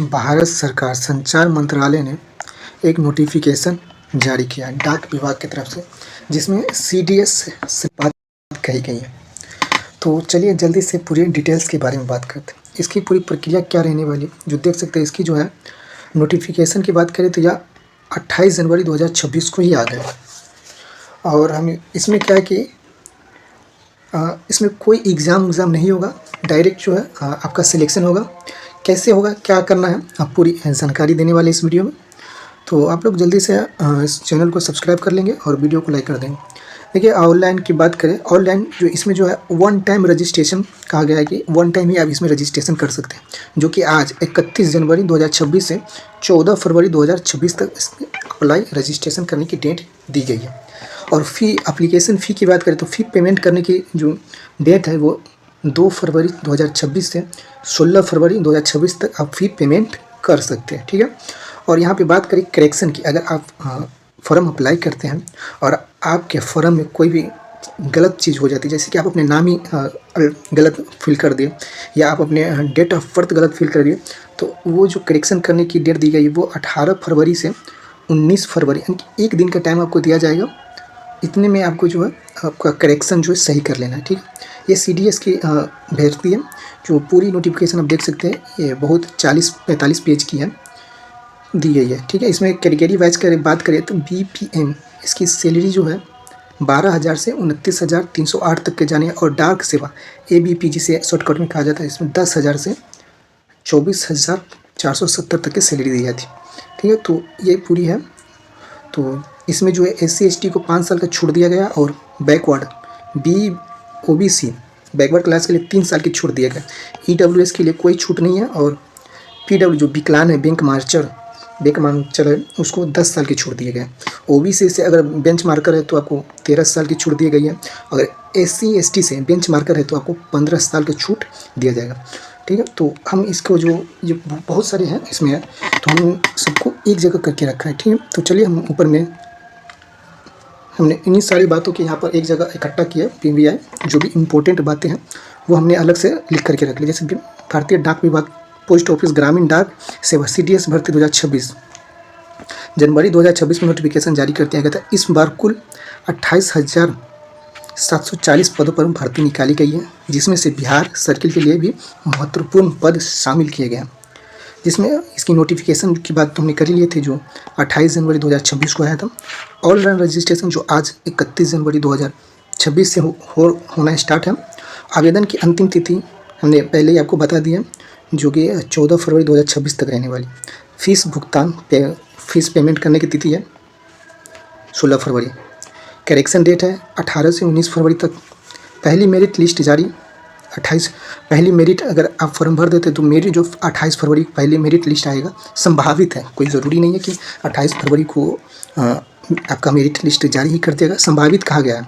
भारत सरकार संचार मंत्रालय ने एक नोटिफिकेशन जारी किया है डाक विभाग की तरफ से, जिसमें सीडीएस से बात कही गई है। तो चलिए जल्दी से पूरी डिटेल्स के बारे में बात करते हैं। इसकी पूरी प्रक्रिया क्या रहने वाली है, जो देख सकते हैं इसकी जो है नोटिफिकेशन की बात करें तो यह 28 जनवरी 2026 को ही आ गया। और हम इसमें क्या है कि इसमें कोई एग्ज़ाम नहीं होगा, डायरेक्ट जो है आपका सिलेक्शन होगा। कैसे होगा, क्या करना है, आप पूरी जानकारी देने वाले इस वीडियो में। तो आप लोग जल्दी से इस चैनल को सब्सक्राइब कर लेंगे और वीडियो को लाइक कर देंगे। देखिए ऑनलाइन की बात करें, ऑनलाइन जो इसमें जो है वन टाइम रजिस्ट्रेशन कहा गया है कि वन टाइम ही आप इसमें रजिस्ट्रेशन कर सकते हैं, जो कि आज 31 जनवरी 2026 से 14 फरवरी 2026 तक इसमें अप्लाई रजिस्ट्रेशन करने की डेट दी गई है। और एप्लीकेशन फ़ी की बात करें तो फ़ी पेमेंट करने की जो डेट है वो 2 फरवरी 2026 से 16 फरवरी 2026 तक आप फ़ी पेमेंट कर सकते हैं, ठीक है। और यहाँ पे बात करें करेक्शन की, अगर आप फॉर्म अप्लाई करते हैं और आपके फॉर्म में कोई भी गलत चीज़ हो जाती है, जैसे कि आप अपने नाम ही गलत फिल कर दिए या आप अपने डेट ऑफ बर्थ गलत फिल कर दिए, तो वो जो करेक्शन करने की डेट दी गई है वो 18 फरवरी से 19 फरवरी, यानी एक दिन का टाइम आपको दिया जाएगा। इतने में आपको जो है आपका करेक्शन जो है सही कर लेना है, ठीक है। ये सीडीएस की भेजती है, जो पूरी नोटिफिकेशन आप देख सकते हैं, ये बहुत 40-45 पेज की है, दी गई है, ठीक है। इसमें कैटेगरी वाइज बात करें तो बीपीएम इसकी सैलरी जो है 12,000 से 29,308 तक के जाने, और डाक सेवा एबीपी जिसे शॉर्टकट में कहा जाता है, इसमें 10,000 से 24,470 तक की सैलरी दी जाती है, ठीक है। तो ये पूरी है। तो इसमें जो है SC/ST को 5 साल का छूट दिया गया, और बैकवर्ड OBC बैकवर्ड क्लास के लिए 3 साल की छूट दिया गया। EWS के लिए कोई छूट नहीं है, और PW जो विकलांग है, बैंक मार्चर है, उसको 10 साल की छूट दिया गया। OBC से अगर बेंच मार्कर है तो आपको 13 साल की छूट दी गई है। अगर SC/ST से बेंच मार्कर है तो आपको 15 साल का छूट दिया जाएगा, ठीक है। तो हम इसको जो बहुत सारे हैं इसमें है, तो हम सबको एक जगह करके रखा है, ठीक है। तो चलिए हम ऊपर में हमने इन्हीं सारी बातों के यहाँ पर एक जगह इकट्ठा किया PVI, जो भी इम्पोर्टेंट बातें हैं वो हमने अलग से लिख करके रख ली। जैसे कि भारतीय डाक विभाग पोस्ट ऑफिस ग्रामीण डाक सेवा CDS भर्ती 2026 जनवरी 2026 में नोटिफिकेशन जारी कर दिया गया था। इस बार कुल 28,740 पदों पर भर्ती निकाली गई है, जिसमें से बिहार सर्किल के लिए भी महत्वपूर्ण पद शामिल किए गए हैं। जिसमें इसकी नोटिफिकेशन की बात तो हमने कर ही लिए थे, जो 28 जनवरी 2026 को आया था। ऑनलाइन रजिस्ट्रेशन जो आज 31 जनवरी 2026 से होना स्टार्ट है। आवेदन की अंतिम तिथि हमने पहले ही आपको बता दी है, जो कि 14 फरवरी 2026 तक रहने वाली। फीस पेमेंट करने की तिथि है 16 फरवरी। करेक्शन डेट है 18 से 19 फरवरी तक। पहली मेरिट लिस्ट जारी 28 पहली मेरिट, अगर आप फॉर्म भर देते तो मेरिट जो 28 फरवरी पहली मेरिट लिस्ट आएगा, संभावित है, कोई ज़रूरी नहीं है कि 28 फरवरी को आपका मेरिट लिस्ट जारी ही कर देगा। संभावित कहा गया है,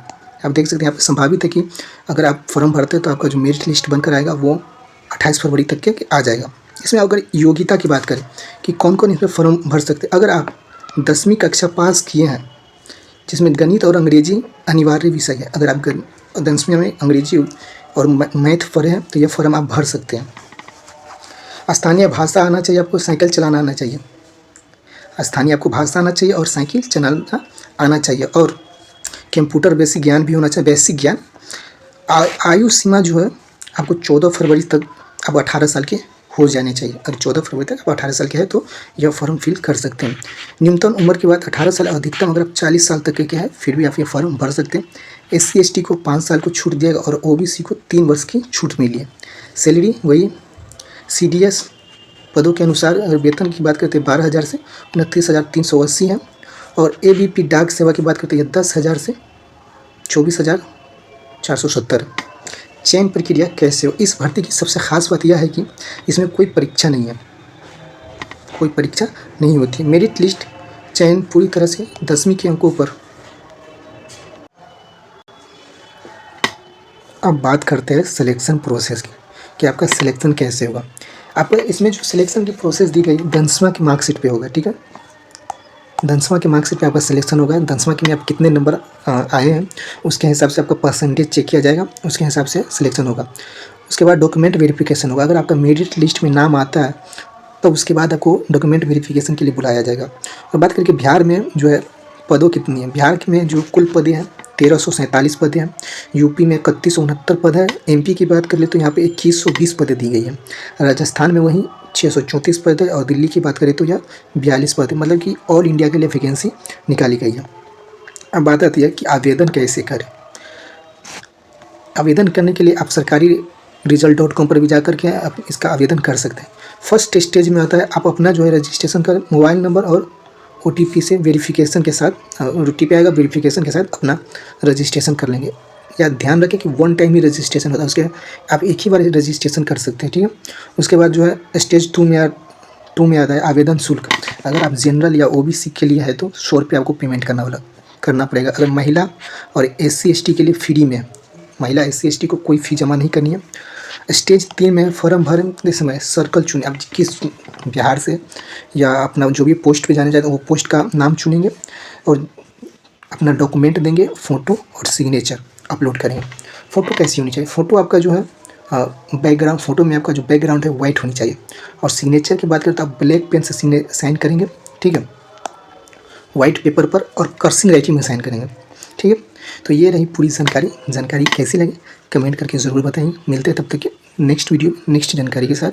आप देख सकते हैं यहाँ पे संभावित है कि अगर आप फॉर्म भरते हैं तो आपका जो मेरिट लिस्ट बनकर आएगा वो 28 फरवरी तक के आ जाएगा। इसमें अगर योग्यता की बात करें कि कौन कौन इसमें फॉर्म भर सकते हैं, अगर आप 10वीं कक्षा पास किए हैं, जिसमें गणित और अंग्रेजी अनिवार्य विषय है, अगर आप 10वीं में अंग्रेजी और मैथ पढ़े हैं तो यह फॉर्म आप भर सकते हैं। स्थानीय भाषा आना चाहिए, आपको साइकिल चलाना आना चाहिए। स्थानीय आपको भाषा आना चाहिए और साइकिल चलाना आना चाहिए, और कंप्यूटर बेसिक ज्ञान भी होना चाहिए, बेसिक ज्ञान। आयु सीमा जो है आपको 14 फरवरी तक आप 18 साल के हो जाने चाहिए। अगर 14 फरवरी तक आप 18 साल के हैं तो यह फॉर्म फिल कर सकते हैं। न्यूनतम उम्र की बात 18 साल, अधिकतम अगर आप 40 साल तक के हैं फिर भी आप ये फॉर्म भर सकते हैं। SC/ST को 5 साल को छूट दिया गया, और OBC को 3 वर्ष की छूट मिली है। सैलरी वही CDS पदों के अनुसार, अगर वेतन की बात करते हैं 12,000 से 29,380 है, और ABP डाक सेवा की बात करते हैं 10,000 से 24,470। चयन प्रक्रिया कैसे हो, इस भर्ती की सबसे खास बात यह है कि इसमें कोई परीक्षा नहीं है, कोई परीक्षा नहीं होती। मेरिट लिस्ट चयन पूरी तरह से 10वीं के अंकों पर। अब बात करते हैं सिलेक्शन प्रोसेस की, कि आपका सिलेक्शन कैसे होगा। आपका इसमें जो सिलेक्शन की प्रोसेस दी गई 10वां की मार्कशीट पे होगा, ठीक है। 10वां की मार्कशीट पे आपका सिलेक्शन होगा। 10वां के में आप कितने नंबर आए हैं उसके हिसाब से आपका परसेंटेज चेक किया जाएगा, उसके हिसाब से सिलेक्शन होगा। उसके बाद डॉक्यूमेंट वेरिफिकेशन होगा। अगर आपका मेरिट लिस्ट में नाम आता है तब उसके बाद आपको डॉक्यूमेंट वेरिफिकेशन के लिए बुलाया जाएगा। और बात करके बिहार में जो है पदों कितनी है, बिहार में जो कुल पदें हैं 1347 पदें हैं, यूपी में 3169 पद है, एमपी की बात कर ले तो यहाँ पे 2120 पदें दी गई हैं, राजस्थान में वहीं 634 पद है, और दिल्ली की बात करें तो यह 42 पद है, मतलब कि ऑल इंडिया के लिए वैकेंसी निकाली गई है। अब बात आती है कि आवेदन कैसे करें। आवेदन करने के लिए आप सरकारी result.com पर भी जाकर के आप इसका आवेदन कर सकते हैं। फर्स्ट स्टेज में आता है आप अपना जो है रजिस्ट्रेशन कर मोबाइल नंबर और OTP से वेरिफिकेशन के साथ, OTP आएगा, वेरिफिकेशन के साथ अपना रजिस्ट्रेशन कर लेंगे। या ध्यान रखें कि वन टाइम ही रजिस्ट्रेशन होता है, उसके आप एक ही बार रजिस्ट्रेशन कर सकते हैं, ठीक है। उसके बाद जो है स्टेज 2 में आता है आवेदन शुल्क। अगर आप जनरल या OBC के लिए है तो 100 रुपये आपको पेमेंट करना पड़ेगा। अगर महिला और SC ST के लिए फ्री में, महिला SC ST को कोई फ़ी जमा नहीं करनी है। स्टेज 3 में फॉर्म भरते समय सर्कल चुनें, आप किस बिहार से या अपना जो भी पोस्ट पे जाना चाहते हैं वो पोस्ट का नाम चुनेंगे और अपना डॉक्यूमेंट देंगे, फ़ोटो और सिग्नेचर अपलोड करेंगे। फ़ोटो कैसी होनी चाहिए, फ़ोटो आपका जो है बैकग्राउंड, फ़ोटो में आपका जो बैकग्राउंड है वाइट होनी चाहिए। और सिग्नेचर की बात करें तो आप ब्लैक पेन से साइन करेंगे, ठीक है, वाइट पेपर पर, और कर्सिंग राइटिंग में साइन करेंगे, ठीक है। तो ये रही पूरी जानकारी कैसी लगी कमेंट करके ज़रूर बताएंगे। मिलते हैं तब तक के नेक्स्ट वीडियो नेक्स्ट जानकारी के साथ।